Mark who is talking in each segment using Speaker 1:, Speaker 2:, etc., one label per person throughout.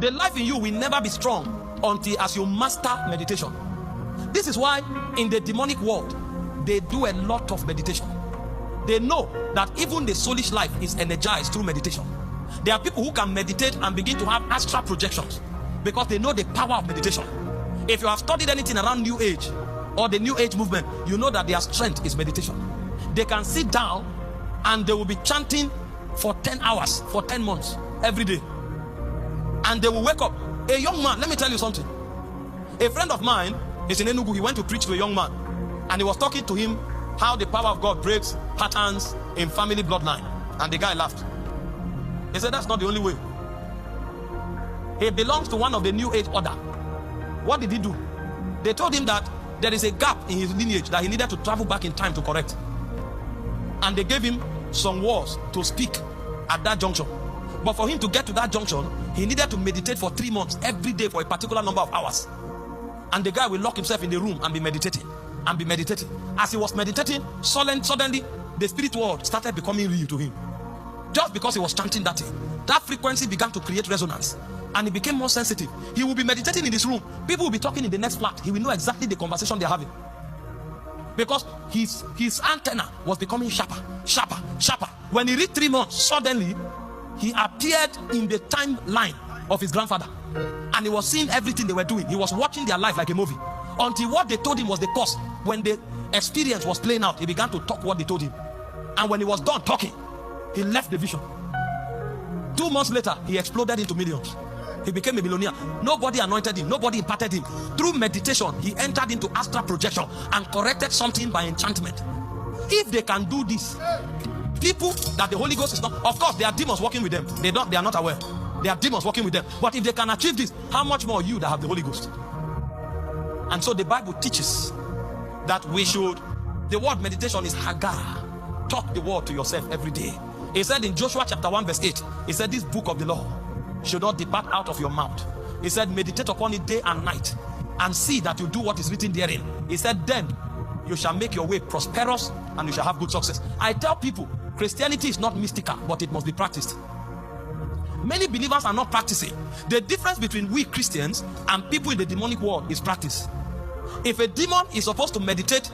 Speaker 1: The life in you will never be strong until as you master meditation. This is why in the demonic world, they do a lot of meditation. They know that even the soulish life is energized through meditation. There are people who can meditate and begin to have astral projections because they know the power of meditation. If you have studied anything around New Age or the New Age movement, you know that their strength is meditation. They can sit down and they will be chanting for 10 hours, for 10 months, every day. And they will wake up. A young man, let me tell you something. A friend of mine is in Enugu. He went to preach to a young man. And he was talking to him how the power of God breaks patterns in family bloodline. And the guy laughed. He said, that's not the only way. He belongs to one of the New Age order. What did he do? They told him that there is a gap in his lineage that he needed to travel back in time to correct. And they gave him some words to speak at that junction. But for him to get to that junction, he needed to meditate for 3 months every day for a particular number of hours. And the guy will lock himself in the room and be meditating and be meditating. As he was meditating, suddenly the spirit world started becoming real to him. Just because he was chanting that thing, that frequency began to create resonance, and he became more sensitive. He will be meditating in this room. People will be talking in the next flat. He will know exactly the conversation they're having, because his antenna was becoming sharper. When he reached 3 months, suddenly he appeared in the timeline of his grandfather, and he was seeing everything they were doing. He was watching their life like a movie, until what they told him was the cause. When the experience was playing out, he began to talk what they told him, and when he was done talking, he left the vision. 2 months later, he exploded into millions. He became a millionaire. Nobody anointed him. Nobody imparted him. Through meditation, he entered into astral projection and corrected something by enchantment. If they can do this, people that the Holy Ghost is not, of course, there are demons working with them. They are not aware. There are demons working with them. But if they can achieve this, how much more you that have the Holy Ghost? And so the Bible teaches that we should, the word meditation is Hagar. Talk the word to yourself every day. He said in Joshua chapter 1 verse 8, he said, this book of the law should not depart out of your mouth. He said, meditate upon it day and night, and see that you do what is written therein. He said, then you shall make your way prosperous, and you shall have good success. I tell people, Christianity is not mystical, but it must be practiced. Many believers are not practicing. The difference between we Christians and people in the demonic world is practice. If a demon is supposed to meditate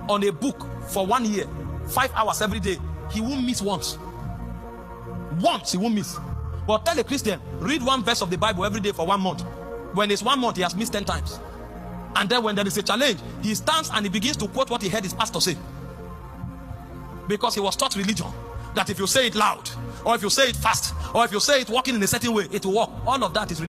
Speaker 1: on a book for 1 year, 5 hours every day, he won't miss once. He won't miss. But tell a Christian, read 1 verse of the Bible every day for 1 month. When it's 1 month, he has missed 10 times. And then when there is a challenge, he stands and he begins to quote what he heard his pastor say. Because he was taught religion, that if you say it loud, or if you say it fast, or if you say it walking in a certain way, it will work. All of that is religion.